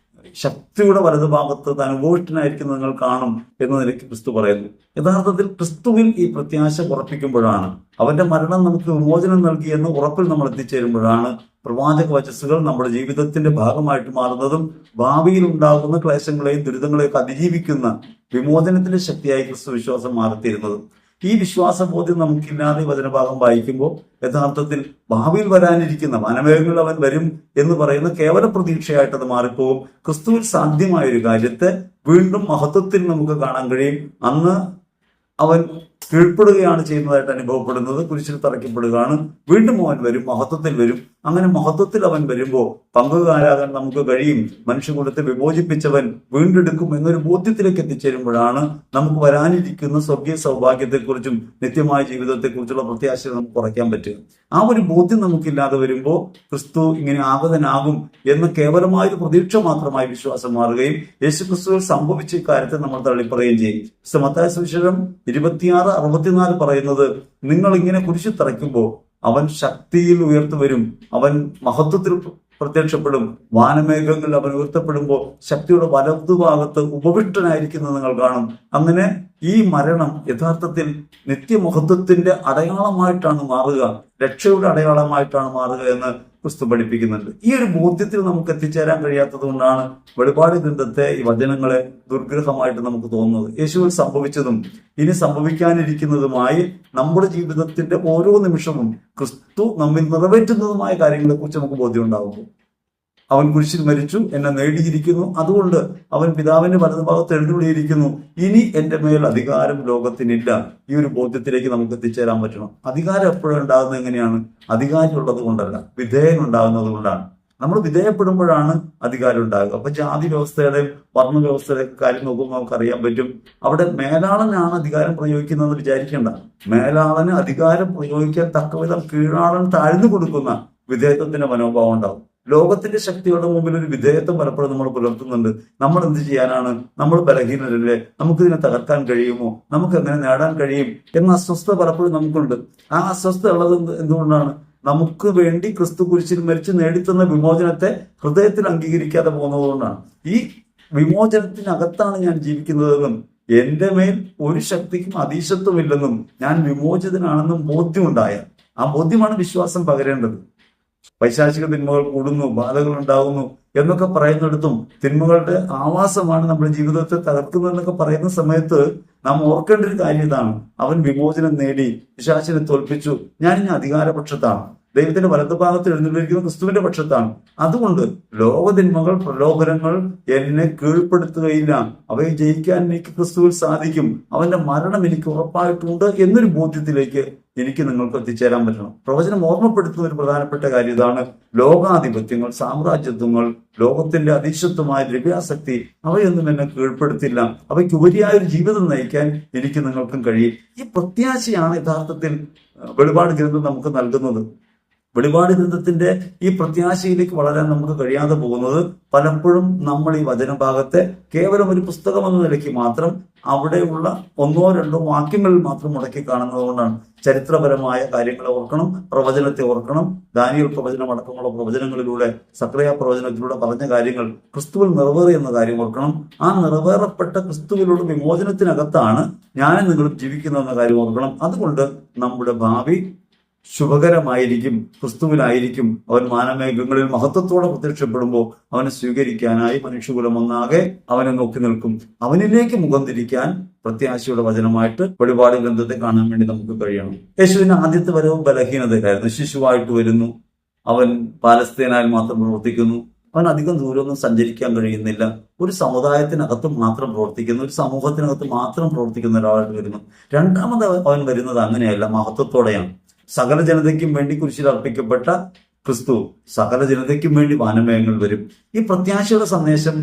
ശക്തിയുടെ വലതുഭാഗത്ത് താൻ ഉപവിഷ്ടനായിരിക്കുന്നത് നിങ്ങൾ കാണും എന്ന നിലയ്ക്ക് ക്രിസ്തു പറയുന്നു. യഥാർത്ഥത്തിൽ ക്രിസ്തുവിൽ ഈ പ്രത്യാശ ഉറപ്പിക്കുമ്പോഴാണ്, അവന്റെ മരണം നമുക്ക് വിമോചനം നൽകിയെന്ന് ഉറപ്പിൽ നമ്മൾ എത്തിച്ചേരുമ്പോഴാണ് പ്രവാചക വചസ്സുകൾ നമ്മുടെ ജീവിതത്തിന്റെ ഭാഗമായിട്ട് മാറുന്നതും ഭാവിയിൽ ഉണ്ടാകുന്ന ക്ലേശങ്ങളെയും ദുരിതങ്ങളെയൊക്കെ അതിജീവിക്കുന്ന വിമോചനത്തിന്റെ ശക്തിയായി ക്രിസ്തു വിശ്വാസം മാറിത്തീരുന്നതും. ഈ വിശ്വാസബോധ്യം നമുക്കില്ലാതെ വചനഭാഗം വായിക്കുമ്പോൾ യഥാർത്ഥത്തിൽ ഭാവിയിൽ വരാനിരിക്കുന്ന വനമേഘങ്ങളിൽ അവൻ വരും എന്ന് പറയുന്ന കേവല പ്രതീക്ഷയായിട്ട് അത് മാറിപ്പോകും. ക്രിസ്തുവിൽ സാധ്യമായ ഒരു കാര്യത്തെ വീണ്ടും മഹത്വത്തിൽ നമുക്ക് കാണാൻ കഴിയും. അന്ന് അവൻ കീഴ്പ്പെടുകയാണ് ചെയ്യുന്നതായിട്ട് അനുഭവപ്പെടുന്നത്, കുരിശിൽ തറയ്ക്കപ്പെടുകയാണ്. വീണ്ടും അവൻ വരും, മഹത്വത്തിൽ വരും. അങ്ങനെ മഹത്വത്തിൽ അവൻ വരുമ്പോൾ പങ്കുകാരാകാൻ നമുക്ക് കഴിയും. മനുഷ്യകുലത്തെ വിമോചിപ്പിച്ചവൻ വീണ്ടെടുക്കും എന്നൊരു ബോധ്യത്തിലേക്ക് എത്തിച്ചേരുമ്പോഴാണ് നമുക്ക് വരാനിരിക്കുന്ന സ്വർഗീയ സൗഭാഗ്യത്തെക്കുറിച്ചും നിത്യമായ ജീവിതത്തെക്കുറിച്ചുള്ള പ്രത്യാശ നമുക്ക് കുറയ്ക്കാൻ പറ്റുക. ആ ഒരു ബോധ്യം നമുക്കില്ലാതെ വരുമ്പോൾ ക്രിസ്തു ഇങ്ങനെ ആഗതനാകും എന്ന കേവലമായ ഒരു പ്രതീക്ഷ മാത്രമായി വിശ്വാസം മാറുകയും യേശുക്രിസ്തുവിൽ സംഭവിച്ച കാര്യത്തെ നമ്മൾ തള്ളിപ്പറയുകയും ചെയ്യും. മത്തായി സുവിശേഷം 26:64 പറയുന്നത്, നിങ്ങൾ ഇങ്ങനെ കുരിശിൽ തറയ്ക്കുമ്പോൾ അവൻ ശക്തിയിൽ ഉയർത്തു വരും, അവൻ മഹത്വത്തിൽ പ്രത്യക്ഷപ്പെടും, വാനമേഘങ്ങളിൽ അവൻ ഉയർത്തപ്പെടുമ്പോൾ ശക്തിയുടെ വലതുഭാഗത്ത് ഉപവിഷ്ടനായിരിക്കുന്നത് നിങ്ങൾ കാണും. അങ്ങനെ ഈ മരണം യഥാർത്ഥത്തിൽ നിത്യമഹത്വത്തിന്റെ അടയാളമായിട്ടാണ് മാറുക, രക്ഷയുടെ അടയാളമായിട്ടാണ് മാറുക എന്ന് ക്രിസ്തു പഠിപ്പിക്കുന്നുണ്ട്. ഈ ഒരു ബോധ്യത്തിൽ നമുക്ക് എത്തിച്ചേരാൻ കഴിയാത്തത് കൊണ്ടാണ് വെളിപാട് ഗ്രന്ഥത്തെ ഈ വചനങ്ങളെ ദുർഗ്രഹമായിട്ട് നമുക്ക് തോന്നുന്നത്. യേശുവിൽ സംഭവിച്ചതും ഇനി സംഭവിക്കാനിരിക്കുന്നതുമായി നമ്മുടെ ജീവിതത്തിന്റെ ഓരോ നിമിഷവും ക്രിസ്തു നമ്മിൽ നിറവേറ്റുന്നതുമായ കാര്യങ്ങളെ കുറിച്ച് നമുക്ക് ബോധ്യം ഉണ്ടാകുമ്പോൾ, അവൻ കുരിശിൽ മരിച്ചു, എന്നെ നേടിയിരിക്കുന്നു, അതുകൊണ്ട് അവൻ പിതാവിന്റെ വലതുഭാഗത്ത് എഴുന്നള്ളിയിരിക്കുന്നു, ഇനി എന്റെ മേൽ അധികാരം ലോകത്തിനില്ല. ഈ ഒരു ബോധ്യത്തിലേക്ക് നമുക്ക് എത്തിച്ചേരാൻ പറ്റണം. അധികാരം എപ്പോഴും ഉണ്ടാകുന്നത് എങ്ങനെയാണ്? അധികാരം ഉള്ളത് കൊണ്ടല്ല, വിധേയം ഉണ്ടാകുന്നത് കൊണ്ടാണ്. നമ്മൾ വിധേയപ്പെടുമ്പോഴാണ് അധികാരം ഉണ്ടാകുക. അപ്പൊ ജാതി വ്യവസ്ഥയുടെയും വർണ്ണ വ്യവസ്ഥയുടെയും കാര്യം നോക്കുമ്പോൾ നമുക്ക് അറിയാൻ പറ്റും. അവിടെ മേലാളനാണ് അധികാരം പ്രയോഗിക്കുന്നതെന്ന് വിചാരിക്കേണ്ട. മേലാളന് അധികാരം പ്രയോഗിക്കാൻ തക്കവിധം കീഴാളൻ താഴ്ന്നു കൊടുക്കുന്ന വിധേയത്വത്തിന്റെ മനോഭാവം ഉണ്ടാവും. ലോകത്തിന്റെ ശക്തിയുടെ മുമ്പിൽ ഒരു വിധേയത്വം പലപ്പോഴും നമ്മൾ പുലർത്തുന്നുണ്ട്. നമ്മൾ എന്ത് ചെയ്യാനാണ്? നമ്മൾ ബലഹീനരല്ലേ? നമുക്കിതിനെ തകർക്കാൻ കഴിയുമോ? നമുക്ക് എങ്ങനെ നേടാൻ കഴിയും എന്ന അസ്വസ്ഥത പലപ്പോഴും നമുക്കുണ്ട്. ആ അസ്വസ്ഥത ഉള്ളത് എന്തുകൊണ്ടാണ്? നമുക്ക് വേണ്ടി ക്രിസ്തു കുരിശിൽ മരിച്ച് നേടിത്തന്ന വിമോചനത്തെ ഹൃദയത്തിൽ അംഗീകരിക്കാതെ പോകുന്നതുകൊണ്ടാണ്. ഈ വിമോചനത്തിനകത്താണ് ഞാൻ ജീവിക്കുന്നതെന്നും എന്റെ മേൽ ഒരു ശക്തിക്കും അതീശത്വമില്ലെന്നും ഞാൻ വിമോചിതനാണെന്നും ബോധ്യമുണ്ടായ ആ ബോധ്യമാണ് വിശ്വാസം പകരേണ്ടത്. പൈശാചിക തിന്മകൾ കൂടുന്നു, ബാധകൾ ഉണ്ടാകുന്നു എന്നൊക്കെ പറയുന്നിടത്തും തിന്മകളുടെ ആവാസമാണ് നമ്മുടെ ജീവിതത്തെ തകർക്കുന്നതെന്നൊക്കെ പറയുന്ന സമയത്ത് നാം ഓർക്കേണ്ട ഒരു കാര്യം ഇതാണ്: അവൻ വിമോചനം നേടി, പിശാചിനെ തോൽപ്പിച്ചു, ഞാൻ ഇനി അധികാരപക്ഷത്താണ്, ദൈവത്തിന്റെ വലതുഭാഗത്ത് എഴുന്നള്ളിയിരിക്കുന്ന ക്രിസ്തുവിന്റെ പക്ഷത്താണ്. അതുകൊണ്ട് ലോകതിന്മകൾ, പ്രലോഭനങ്ങൾ എന്നെ കീഴ്പ്പെടുത്തുകയില്ല, അവയെ ജയിക്കാൻ എനിക്ക് ക്രിസ്തുവിൽ സാധിക്കും, അവന്റെ മരണം എനിക്ക് ഉറപ്പായിട്ടുണ്ട് എന്നൊരു ബോധ്യത്തിലേക്ക് എനിക്ക് നിങ്ങൾക്ക് എത്തിച്ചേരാൻ പറ്റണം. പ്രവചനം ഓർമ്മപ്പെടുത്തുന്ന ഒരു പ്രധാനപ്പെട്ട കാര്യം ഇതാണ്: ലോകാധിപത്യങ്ങൾ, സാമ്രാജ്യത്വങ്ങൾ, ലോകത്തിന്റെ അതീശത്വമായ ദ്രവ്യാസക്തി അവയൊന്നും എന്നെ കീഴ്പ്പെടുത്തില്ല, അവയ്ക്കുപരിയായ ഒരു ജീവിതം നയിക്കാൻ എനിക്ക് നിങ്ങൾക്കും കഴിയും. ഈ പ്രത്യാശയാണ് യഥാർത്ഥത്തിൽ വെളിപാട് ഗ്രന്ഥം നമുക്ക് നൽകുന്നത്. വെളിപാട് ഗ്രന്ഥത്തിന്റെ ഈ പ്രത്യാശയിലേക്ക് വളരാൻ നമുക്ക് കഴിയാതെ പോകുന്നത് പലപ്പോഴും നമ്മൾ ഈ വചനഭാഗത്തെ കേവലം ഒരു പുസ്തകം എന്ന നിലയ്ക്ക് മാത്രം അവിടെയുള്ള ഒന്നോ രണ്ടോ വാക്യങ്ങളിൽ മാത്രം മുടക്കി കാണുന്നത് കൊണ്ടാണ്. ചരിത്രപരമായ കാര്യങ്ങളെ ഓർക്കണം, പ്രവചനത്തെ ഓർക്കണം. ദാനിയേൽ പ്രവചനം അടക്കമുള്ള പ്രവചനങ്ങളിലൂടെ, സക്കറിയ പ്രവചനത്തിലൂടെ പറഞ്ഞ കാര്യങ്ങൾ ക്രിസ്തുവിൽ നിറവേറി എന്ന കാര്യം ഓർക്കണം. ആ നിറവേറപ്പെട്ട ക്രിസ്തുവിലുള്ള വിമോചനത്തിനകത്താണ് ഞാനും നിങ്ങളും ജീവിക്കുന്നതെന്ന കാര്യം ഓർക്കണം. അതുകൊണ്ട് നമ്മുടെ ഭാവി ശുഭകരമായിരിക്കും, ക്രിസ്തുവിലായിരിക്കും. അവൻ മാനമേഘങ്ങളിൽ മഹത്വത്തോടെ പ്രത്യക്ഷപ്പെടുമ്പോൾ അവനെ സ്വീകരിക്കാനായി മനുഷ്യകുലം ഒന്നാകെ അവനെ നോക്കി നിൽക്കും. അവനിലേക്ക് മുഖം തിരിക്കാൻ പ്രത്യാശയുടെ വചനമായിട്ട് വെളിപാട് ഗ്രന്ഥത്തെ കാണാൻ വേണ്ടി നമുക്ക് കഴിയണം. യേശുവിന്റെ ആദ്യത്തെ വരവും ബലഹീനതയിലായിരുന്നു. ശിശുവായിട്ട് വരുന്നു, അവൻ പാലസ്തീനായി മാത്രം പ്രവർത്തിക്കുന്നു, അവൻ അധികം ദൂരമൊന്നും സഞ്ചരിക്കാൻ കഴിയുന്നില്ല, ഒരു സമുദായത്തിനകത്ത് മാത്രം പ്രവർത്തിക്കുന്നു, ഒരു സമൂഹത്തിനകത്ത് മാത്രം പ്രവർത്തിക്കുന്ന ഒരാളായിട്ട് വരുന്നു. രണ്ടാമത് അവൻ വരുന്നത് അങ്ങനെയല്ല, മഹത്വത്തോടെയാണ്. സകല ജനതയ്ക്കും വേണ്ടി കുരിശിൽ അർപ്പിക്കപ്പെട്ട ക്രിസ്തു സകല ജനതയ്ക്കും വേണ്ടി വാനമേഘങ്ങൾ വരും. ഈ പ്രത്യാശയുടെ സന്ദേശം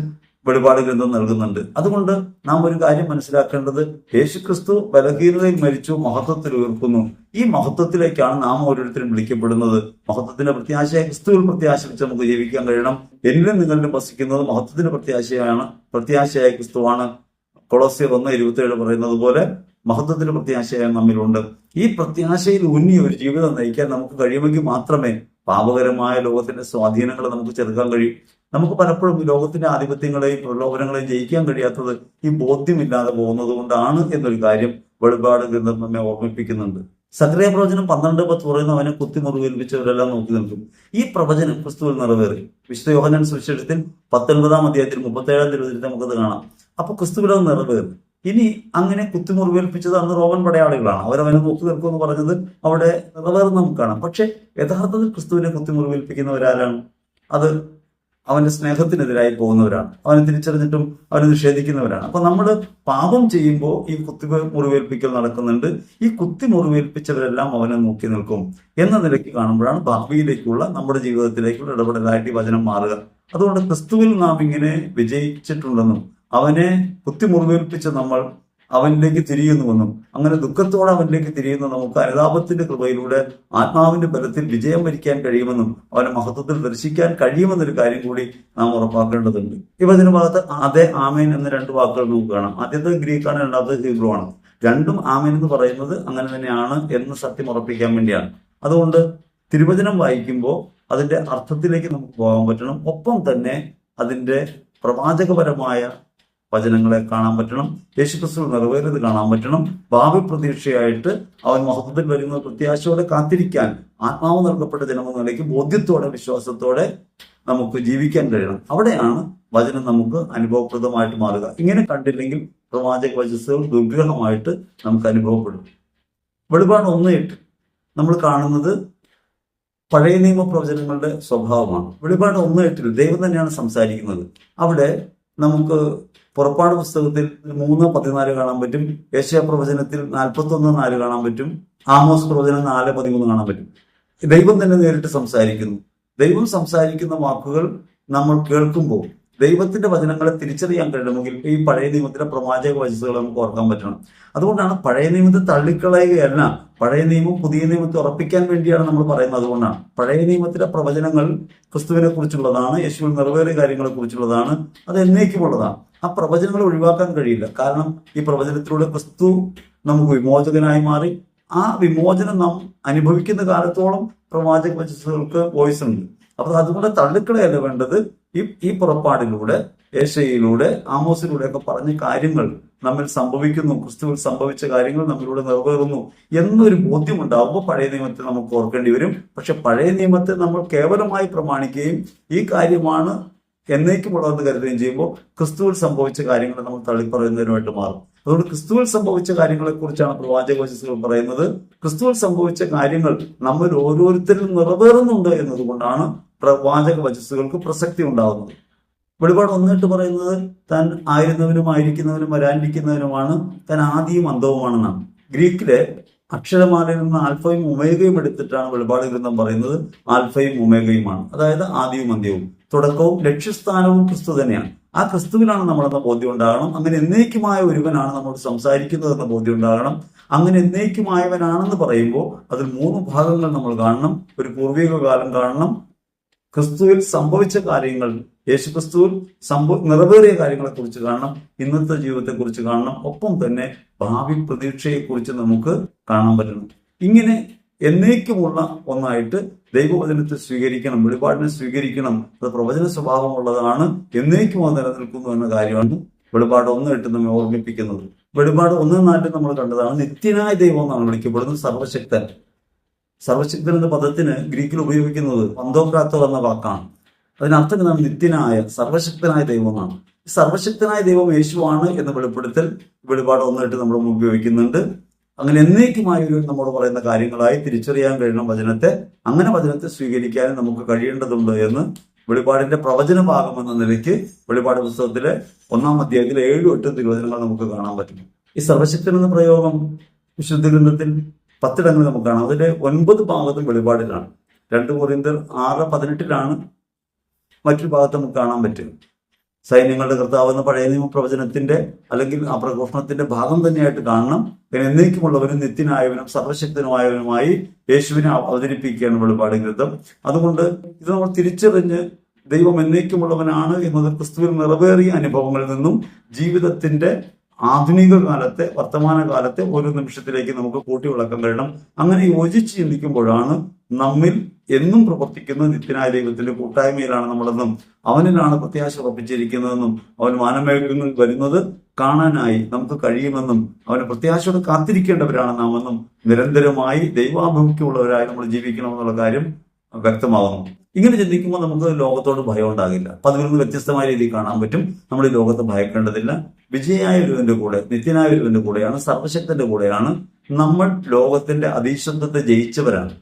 വെളിപാട് ഗ്രന്ഥം നൽകുന്നുണ്ട്. അതുകൊണ്ട് നാം ഒരു കാര്യം മനസ്സിലാക്കേണ്ടത്: യേശു ക്രിസ്തു ബലഹീനതയിൽ മരിച്ചു, മഹത്വത്തിൽ ഉയർക്കുന്നു. ഈ മഹത്വത്തിലേക്കാണ് നാം ഓരോരുത്തരും വിളിക്കപ്പെടുന്നത്. മഹത്വത്തിന്റെ പ്രത്യാശയെ ക്രിസ്തുവിൽ പ്രത്യാശ വെച്ച് നമുക്ക് ജീവിക്കാൻ കഴിയണം. എന്നിലും നിങ്ങളിലും വസിക്കുന്നത് മഹത്വത്തിന്റെ പ്രത്യാശയാണ്, പ്രത്യാശയായ ക്രിസ്തുവാണ്. കൊളോസ്യർ 1:27 പറയുന്നത് പോലെ മഹത്വത്തിന്റെ പ്രത്യാശയായ നമ്മിലുണ്ട്. ഈ പ്രത്യാശയിൽ ഊന്നിയ ഒരു ജീവിതം നയിക്കാൻ നമുക്ക് കഴിയുമെങ്കിൽ മാത്രമേ പാപകരമായ ലോകത്തിന്റെ സ്വാധീനങ്ങളെ നമുക്ക് ചെറുക്കാൻ കഴിയും. നമുക്ക് പലപ്പോഴും ലോകത്തിന്റെ ആധിപത്യങ്ങളെയും പ്രലോഭനങ്ങളെയും ജയിക്കാൻ കഴിയാത്തത് ഈ ബോധ്യമില്ലാതെ പോകുന്നത് കൊണ്ടാണ് എന്നൊരു കാര്യം വെളിപാട് ഗ്രന്ഥം നമ്മെ ഓർമ്മിപ്പിക്കുന്നുണ്ട്. സക്കറിയ പ്രവചനം 12:10 പറയുന്ന അവനെ കുത്തിമുറിവേൽപ്പിച്ചവരെല്ലാം നോക്കി നിൽക്കും. ഈ പ്രവചനം ക്രിസ്തുവിൽ നിറവേറി. വിശുദ്ധ യോഹന്നാൻ സുവിശേഷത്തിൽ 19-ാം അധ്യായത്തിൽ 37-ാം തിരുവചനത്തിൽ നമുക്കത് കാണാം. അപ്പൊ ക്രിസ്തുവിൽ അത് നിറവേറി. ഇനി അങ്ങനെ കുത്തിമുറിവേൽപ്പിച്ചത് അന്ന് റോമൻ പടയാളികളാണ്. അവരവനെ നോക്കി നിൽക്കുമെന്ന് പറഞ്ഞത് അവിടെ നിറവേറുന്ന നമുക്ക് കാണാം. പക്ഷെ യഥാർത്ഥത്തിൽ ക്രിസ്തുവിനെ കുത്തിമുറിവേൽപ്പിക്കുന്നവരാരാണ്? അത് അവന്റെ സ്നേഹത്തിനെതിരായി പോകുന്നവരാണ്. അവനെ തിരിച്ചറിഞ്ഞിട്ടും അവനെ നിഷേധിക്കുന്നവരാണ്. അപ്പൊ നമ്മൾ പാപം ചെയ്യുമ്പോൾ ഈ മുറിവേൽപ്പിക്കൽ നടക്കുന്നുണ്ട്. ഈ മുറിവേൽപ്പിച്ചവരെല്ലാം അവനെ നോക്കി നിൽക്കും എന്ന നിലയ്ക്ക് കാണുമ്പോഴാണ് ഭാവിയിലേക്കുള്ള നമ്മുടെ ജീവിതത്തിലേക്കുള്ള ഇടപെടലായിട്ട് ഈ വചനം മാറുക. അതുകൊണ്ട് ക്രിസ്തുവിൽ നാം ഇങ്ങനെ വിജയിച്ചിട്ടുണ്ടെന്നും അവനെ മുറിവേൽപ്പിച്ച നമ്മൾ അവനിലേക്ക് തിരിയുന്നുവെന്നും അങ്ങനെ ദുഃഖത്തോടെ അവനിലേക്ക് തിരിയുന്ന നമുക്ക് അനുതാപത്തിന്റെ കൃപയിലൂടെ ആത്മാവിന്റെ ബലത്തിൽ വിജയം വരിക്കാൻ കഴിയുമെന്നും അവനെ മഹത്വത്തിൽ ദർശിക്കാൻ കഴിയുമെന്നൊരു കാര്യം കൂടി നാം ഉറപ്പാക്കേണ്ടതുണ്ട്. ഈ വചനഭാഗത്ത് അതെ, ആമേൻ എന്ന 2 വാക്കുകൾ നമുക്ക് കാണാം. ആദ്യത്തെ ഗ്രീക്കാണ്, രണ്ടാമത്തെ ഹീബ്രു ആണ്. രണ്ടും ആമേൻ എന്ന് പറയുന്നത് അങ്ങനെ തന്നെയാണ് എന്ന് സത്യം ഉറപ്പിക്കാൻ വേണ്ടിയാണ്. അതുകൊണ്ട് തിരുവചനം വായിക്കുമ്പോൾ അതിന്റെ അർത്ഥത്തിലേക്ക് നമുക്ക് പോകാൻ പറ്റണം. ഒപ്പം തന്നെ അതിന്റെ പ്രവാചകപരമായ വചനങ്ങളെ കാണാൻ പറ്റണം. യേശുക്രിസ്തു നിറവേറിയത് കാണാൻ പറ്റണം. ഭാവി പ്രതീക്ഷയായിട്ട് അവൻ മഹത്വത്തിൽ വരുന്ന പ്രത്യാശയോടെ കാത്തിരിക്കാൻ ആത്മാവ് നൽകപ്പെട്ട ജനമെന്ന നിലയ്ക്ക് ബോധ്യത്തോടെ വിശ്വാസത്തോടെ നമുക്ക് ജീവിക്കാൻ കഴിയണം. അവിടെയാണ് വചനം നമുക്ക് അനുഭവപ്രദമായിട്ട് മാറുക. ഇങ്ങനെ കണ്ടില്ലെങ്കിൽ പ്രവാചക വചസ്സുകൾ ദുർഗ്രഹമായിട്ട് നമുക്ക് അനുഭവപ്പെടും. വെളിപാട് 1:8 നമ്മൾ കാണുന്നത് പഴയ നിയമ പ്രവചനങ്ങളുടെ സ്വഭാവമാണ്. വെളിപാട് 1:8 ദൈവം തന്നെയാണ് സംസാരിക്കുന്നത്. അവിടെ നമുക്ക് പുറപ്പാട് പുസ്തകത്തിൽ 3:14 കാണാൻ പറ്റും. യെശയ്യാ പ്രവചനത്തിൽ 41:4 കാണാൻ പറ്റും. ആമോസ് പ്രവചനം 4:13 കാണാൻ പറ്റും. ദൈവം തന്നെ നേരിട്ട് സംസാരിക്കുന്നു. ദൈവം സംസാരിക്കുന്ന വാക്കുകൾ നമ്മൾ കേൾക്കുമ്പോൾ ദൈവത്തിന്റെ വചനങ്ങളെ തിരിച്ചറിയാൻ കഴിയണമെങ്കിൽ ഈ പഴയ നിയമത്തിലെ പ്രവാചക വചസ്സുകൾ നമുക്ക് ഓർക്കാൻ പറ്റണം. അതുകൊണ്ടാണ് പഴയ നിയമത്തെ തള്ളിക്കളയുകയല്ല, പഴയ നിയമം പുതിയ നിയമത്തെ ഉറപ്പിക്കാൻ വേണ്ടിയാണ് നമ്മൾ പറയുന്നത്. അതുകൊണ്ടാണ് പഴയ നിയമത്തിലെ പ്രവചനങ്ങൾ ക്രിസ്തുവിനെ കുറിച്ചുള്ളതാണ്, യേശുവിൽ നിറവേറിയ കാര്യങ്ങളെ കുറിച്ചുള്ളതാണ്, അത് എന്നേക്കുമുള്ളതാണ്. ആ പ്രവചനങ്ങൾ ഒഴിവാക്കാൻ കഴിയില്ല. കാരണം ഈ പ്രവചനത്തിലൂടെ ക്രിസ്തു നമുക്ക് വിമോചകനായി മാറി. ആ വിമോചനം നാം അനുഭവിക്കുന്ന കാലത്തോളം പ്രവാചക വചസ്സുകൾക്ക് വോയിസ് ഉണ്ട്. അപ്പൊ അതുകൊണ്ട് തള്ളിക്കളയല്ല വേണ്ടത്. ഈ പുറപ്പാടിലൂടെ, യേശയ്യയിലൂടെ, ആമോസിലൂടെ ഒക്കെ പറഞ്ഞ കാര്യങ്ങൾ നമ്മിൽ സംഭവിക്കുന്നു, ക്രിസ്തുവിൽ സംഭവിച്ച കാര്യങ്ങൾ നമ്മിലൂടെ നിറവേറുന്നു എന്നൊരു ബോധ്യമുണ്ടാകുമ്പോൾ പഴയ നിയമത്തെ നമുക്ക് ഓർക്കേണ്ടി വരും. പക്ഷെ പഴയ നിയമത്തെ നമ്മൾ കേവലമായി പ്രമാണിക്കുകയും ഈ കാര്യമാണ് എന്നേക്കുമുള്ളതെന്ന് കരുതുകയും ചെയ്യുമ്പോൾ ക്രിസ്തുവിൽ സംഭവിച്ച കാര്യങ്ങൾ നമ്മൾ തള്ളിപ്പറയുന്നതിനുമായിട്ട് മാറും. അതുകൊണ്ട് ക്രിസ്തുവിൽ സംഭവിച്ച കാര്യങ്ങളെ കുറിച്ചാണ് പ്രവാചക വചസ്സുകൾ പറയുന്നത്. ക്രിസ്തുവിൽ സംഭവിച്ച കാര്യങ്ങൾ നമ്മൾ ഓരോരുത്തരിലും നിറവേറുന്നുണ്ട് എന്നതുകൊണ്ടാണ് പ്രവാചക വചസ്സുകൾക്ക് പ്രസക്തി ഉണ്ടാകുന്നത്. വെളിപാട് 1:8 പറയുന്നത് താൻ ആയിരുന്നവനും ആയിരിക്കുന്നവനും വരാനിരിക്കുന്നവനുമാണ്, താൻ ആദിയും അന്തവുമാണെന്നാണ്. ഗ്രീക്കിലെ അക്ഷരമാലയിൽ നിന്ന് ആൽഫയും ഒമേഗയും എടുത്തിട്ടാണ് വെളിപാട് ഗ്രന്ഥം പറയുന്നത്. ആൽഫയും ഒമേഗയുമാണ്, അതായത് ആദിയും അന്ത്യവും, തുടക്കവും ലക്ഷ്യസ്ഥാനവും ക്രിസ്തു തന്നെയാണ്. ആ ക്രിസ്തുവിലാണ് നമ്മളെന്ന ബോധ്യം ഉണ്ടാകണം. അങ്ങനെ എന്നേക്കുമായ ഒരുവനാണ് നമ്മോട് സംസാരിക്കുന്നതെന്ന ബോധ്യം ഉണ്ടാകണം. അങ്ങനെ എന്നേക്കുമായവനാണെന്ന് പറയുമ്പോൾ അതിൽ 3 ഭാഗങ്ങൾ നമ്മൾ കാണണം. ഒരു പൂർവിക കാലം കാണണം, ക്രിസ്തുവിൽ സംഭവിച്ച കാര്യങ്ങൾ, യേശു ക്രിസ്തുവിൽ നിറവേറിയ കാര്യങ്ങളെ കുറിച്ച് കാണണം, ഇന്നത്തെ ജീവിതത്തെ കുറിച്ച് കാണണം, ഒപ്പം തന്നെ ഭാവി പ്രതീക്ഷയെക്കുറിച്ച് നമുക്ക് കാണാൻ പറ്റണം. ഇങ്ങനെ എന്നേക്കുമുള്ള ഒന്നായിട്ട് ദൈവവചനത്തെ സ്വീകരിക്കണം, വെളിപാടിനെ സ്വീകരിക്കണം. അത് പ്രവചന സ്വഭാവമുള്ളതാണ്, എന്നേക്കും അത് നിലനിൽക്കുന്നു എന്ന കാര്യമാണ് വെളിപാട് 1:8 നമ്മെ ഓർമ്മിപ്പിക്കുന്നത്. വെളിപാട് 1:4 നമ്മൾ കണ്ടതാണ് നിത്യനായ ദൈവം എന്നാണ് വിളിക്കപ്പെടുന്നത്. സർവശക്തൻ. സർവശക്തൻ എന്ന പദത്തിന് ഗ്രീക്കിൽ ഉപയോഗിക്കുന്നത് പന്തോക്രാത്തോ എന്ന വാക്കാണ്. അതിനർത്ഥം എന്താണ്? നിത്യനായ സർവശക്തനായ ദൈവം എന്നാണ്. സർവശക്തനായ ദൈവം യേശുവാണ് എന്ന വെളിപ്പെടുത്തൽ വെളിപാട് 1:8 നമ്മൾ ഉപയോഗിക്കുന്നുണ്ട്. അങ്ങനെ എന്നേക്കുമായ ഒരു നമ്മോട് പറയുന്ന കാര്യങ്ങളായി തിരിച്ചറിയാൻ കഴിയണം വചനത്തെ. അങ്ങനെ വചനത്തെ സ്വീകരിക്കാൻ നമുക്ക് കഴിയേണ്ടതുണ്ട് എന്ന് വെളിപാടിന്റെ പ്രവചന ഭാഗം എന്ന നിലയ്ക്ക് വെളിപാട് പുസ്തകത്തിലെ 1-ാം അധ്യായത്തിൽ 7-8 തിരുവചനങ്ങൾ നമുക്ക് കാണാൻ പറ്റും. ഈ സർവശക്തൻ എന്ന പ്രയോഗം വിശുദ്ധ ഗ്രന്ഥത്തിൽ 10 ഇടങ്ങളിൽ നമുക്ക് കാണാം. അതിലെ 9 ഭാഗത്തും വെളിപാടിലാണ്. 2 കൊരിന്ത്യർ 6:18 മറ്റൊരു ഭാഗത്ത് നമുക്ക് കാണാൻ പറ്റും. സൈന്യങ്ങളുടെ കർത്താവ് എന്ന പഴയ നിയമ പ്രവചനത്തിന്റെ അല്ലെങ്കിൽ ആ പ്രഘോഷണത്തിന്റെ ഭാഗം തന്നെയായിട്ട് കാണണം. എന്നേക്കുമുള്ളവരും നിത്യനായവനും സർവശക്തനുമായവനുമായി യേശുവിനെ അവതരിപ്പിക്കുകയാണ് വെളിപാട് ഗ്രന്ഥം. അതുകൊണ്ട് ഇത് നമ്മൾ തിരിച്ചറിഞ്ഞ് ദൈവം എന്നേക്കുമുള്ളവനാണ് എന്നത് ക്രിസ്തുവിൽ നിറവേറിയ അനുഭവങ്ങളിൽ നിന്നും ജീവിതത്തിന്റെ ആധുനിക കാലത്തെ, വർത്തമാന കാലത്തെ ഓരോ നിമിഷത്തിലേക്ക് നമുക്ക് കൂട്ടി വിളക്കാൻ കഴിയണം. അങ്ങനെ യോജിച്ച് ചിന്തിക്കുമ്പോഴാണ് നമ്മിൽ എന്നും പ്രവർത്തിക്കുന്ന നിത്യനായ ദൈവത്തിന്റെ കൂട്ടായ്മയിലാണ് നമ്മളെന്നും അവനിലാണ് പ്രത്യാശ ഉറപ്പിച്ചിരിക്കുന്നതെന്നും അവൻ മാനമേഘങ്ങളിൽ വരുന്നത് കാണാനായി നമുക്ക് കഴിയുമെന്നും അവന് പ്രത്യാശയോടെ കാത്തിരിക്കേണ്ടവരാണ് നാമെന്നും നിരന്തരമായി ദൈവാഭിമുഖ്യമുള്ളവരായി നമ്മൾ ജീവിക്കണമെന്നുള്ള കാര്യം വ്യക്തമാകുന്നു. ഇങ്ങനെ ചിന്തിക്കുമ്പോൾ നമുക്ക് ലോകത്തോട് ഭയം ഉണ്ടാകില്ല. അപ്പൊ അതിൽ നിന്ന് വ്യത്യസ്തമായ രീതിയിൽ കാണാൻ പറ്റും. നമ്മൾ ഈ ലോകത്തെ ഭയക്കേണ്ടതില്ല. വിജയായ ഒരുവന്റെ കൂടെ, നിത്യനായ ഒരുവന്റെ കൂടെയാണ്, സർവശക്തന്റെ കൂടെയാണ്. നമ്മൾ ലോകത്തിന്റെ അതീശത്വത്തെ ജയിച്ചവരാണ്.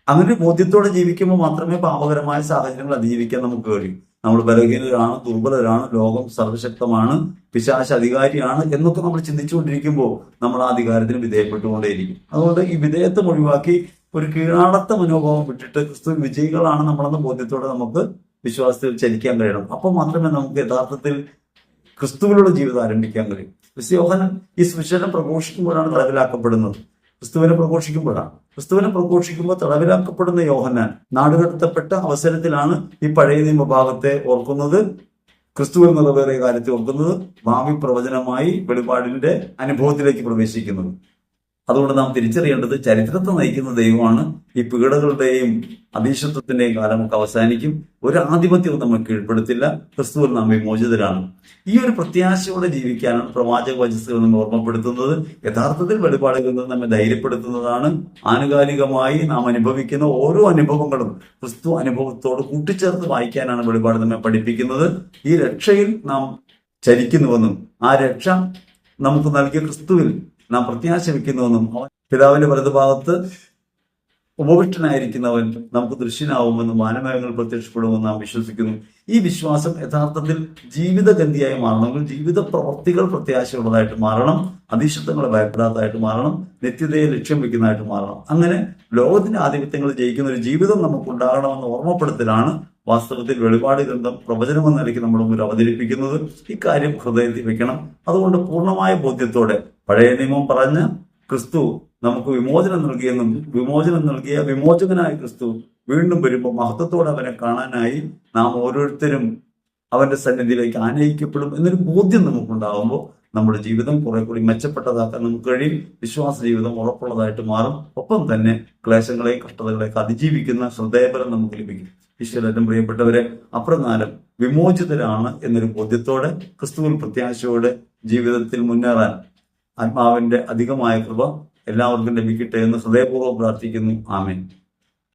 അങ്ങനെ ബോധ്യത്തോടെ ജീവിക്കുമ്പോൾ മാത്രമേ പാപകരമായ സാഹചര്യങ്ങൾ അതിജീവിക്കാൻ നമുക്ക് കഴിയും. നമ്മൾ ബലഹീനരാണ്, ദുർബലരാണ്, ലോകം സർവശക്തമാണ്, പിശാച് അധികാരിയാണ് എന്നൊക്കെ നമ്മൾ ചിന്തിച്ചുകൊണ്ടിരിക്കുമ്പോൾ നമ്മൾ ആ അധികാരത്തിന് വിധേയപ്പെട്ടുകൊണ്ടേയിരിക്കും. അതുകൊണ്ട് ഈ വിധേയത്വം ഒഴിവാക്കി ഒരു കീഴാടത്ത മനോഭാവം വിട്ടിട്ട് ക്രിസ്തു വിജയികളാണ് നമ്മളെന്ന ബോധ്യത്തോടെ നമുക്ക് വിശ്വാസത്തിൽ ചലിക്കാൻ കഴിയണം. അപ്പോൾ മാത്രമേ നമുക്ക് യഥാർത്ഥത്തിൽ ക്രിസ്തുവിലുള്ള ജീവിതം ആരംഭിക്കാൻ കഴിയും. യോഹന്നാൻ ഈ സുവിശേഷം പ്രഘോഷിക്കുമ്പോഴാണ് തടവിലാക്കപ്പെടുന്നത്. ക്രിസ്തുവിനെ പ്രഘോഷിക്കുമ്പോൾ തടവിലാക്കപ്പെടുന്ന യോഹന്നാൻ നാടുകടത്തപ്പെട്ട അവസരത്തിലാണ് ഈ പഴയ നിയമഭാഗത്തെ ഓർക്കുന്നത്, ക്രിസ്തുവിൽ നിറവേറിയ കാര്യത്തെ ഓർക്കുന്നത്, ഭാവി പ്രവചനമായി വെളിപാടിന്റെ അനുഭവത്തിലേക്ക് പ്രവേശിക്കുന്നത്. അതുകൊണ്ട് നാം തിരിച്ചറിയേണ്ടത് ചരിത്രത്തെ നയിക്കുന്ന ദൈവമാണ്. ഈ പീഡകളുടെയും അധീശത്വത്തിന്റെയും കാലമൊക്കെ അവസാനിക്കും. ഒരു ആധിപത്യവും നമ്മൾ കീഴ്പ്പെടുത്തില്ല. ക്രിസ്തുവിൽ നാം വിമോചിതരാണ്. ഈ ഒരു പ്രത്യാശയോടെ ജീവിക്കാനാണ് പ്രവാചക വചസ്സുകൾ നമ്മൾ ഓർമ്മപ്പെടുത്തുന്നത്. യഥാർത്ഥത്തിൽ വെളിപാടുകളിൽ നിന്ന് നമ്മെ ധൈര്യപ്പെടുത്തുന്നതാണ്. ആനുകാലികമായി നാം അനുഭവിക്കുന്ന ഓരോ അനുഭവങ്ങളും ക്രിസ്തു അനുഭവത്തോട് കൂട്ടിച്ചേർത്ത് വായിക്കാനാണ് വെളിപാട് നമ്മെ പഠിപ്പിക്കുന്നത്. ഈ രക്ഷയിൽ നാം ചരിക്കുന്നുവെന്നും ആ രക്ഷ നമുക്ക് നൽകിയ ക്രിസ്തുവിൽ നാം പ്രത്യാശ വയ്ക്കുന്നുവെന്നും പിതാവിന്റെ വലതുഭാഗത്ത് ഉപവിഷ്ടനായിരിക്കുന്നവൻ നമുക്ക് ദൃശ്യനാവുമെന്നും വാനമേഘങ്ങൾ പ്രത്യക്ഷപ്പെടുമെന്ന് നാം വിശ്വസിക്കുന്നു. ഈ വിശ്വാസം യഥാർത്ഥത്തിൽ ജീവിതഗന്ധിയായി മാറണമെങ്കിൽ ജീവിത പ്രവർത്തികൾ പ്രത്യാശയുള്ളതായിട്ട് മാറണം, അധീശത്വങ്ങളെ ഭയപ്പെടാത്തതായിട്ട് മാറണം, നിത്യതയെ ലക്ഷ്യം വെക്കുന്നതായിട്ട് മാറണം. അങ്ങനെ ലോകത്തിന്റെ ആധിപത്യങ്ങൾ ജയിക്കുന്ന ഒരു ജീവിതം നമുക്കുണ്ടാകണമെന്ന് ഓർമ്മപ്പെടുത്തലാണ് വാസ്തവത്തിൽ വെളിപാട് ഗ്രന്ഥം പ്രവചനമെന്ന നിലയ്ക്ക് നമ്മുടെ മുന്നിൽ അവതരിപ്പിക്കുന്നത്. ഇക്കാര്യം ഹൃദയത്തിൽ വെക്കണം. അതുകൊണ്ട് പൂർണ്ണമായ ബോധ്യത്തോടെ പഴയ നിയമം പറഞ്ഞ ക്രിസ്തു നമുക്ക് വിമോചനം നൽകിയെന്നും വിമോചനം നൽകിയ വിമോചകനായ ക്രിസ്തു വീണ്ടും വരുമ്പോൾ മഹത്വത്തോടെ അവനെ കാണാനായി നാം ഓരോരുത്തരും അവന്റെ സന്നിധിയിലേക്ക് ആനയിക്കപ്പെടും എന്നൊരു ബോധ്യം നമുക്കുണ്ടാകുമ്പോൾ നമ്മുടെ ജീവിതം കുറെ കൂടി മെച്ചപ്പെട്ടതാക്കാൻ നമുക്ക് കഴിയും. വിശ്വാസ ജീവിതം ഉറപ്പുള്ളതായിട്ട് മാറും. ഒപ്പം തന്നെ ക്ലേശങ്ങളെയും കഷ്ടതകളെയൊക്കെ അതിജീവിക്കുന്ന ഹൃദയബലം നമുക്ക് ലഭിക്കും. ഈശ്വരനും പ്രിയപ്പെട്ടവരെ, അപ്രകാരം വിമോചിതരാണ് എന്നൊരു ബോധ്യത്തോടെ ക്രിസ്തുവിൽ പ്രത്യാശയോടെ ജീവിതത്തിൽ മുന്നേറാൻ ആത്മാവിന്റെ അധികമായ കൃപ എല്ലാവർക്കും ലഭിക്കട്ടെ എന്ന് ഹൃദയപൂർവ്വം പ്രാർത്ഥിക്കുന്നു. ആമേൻ.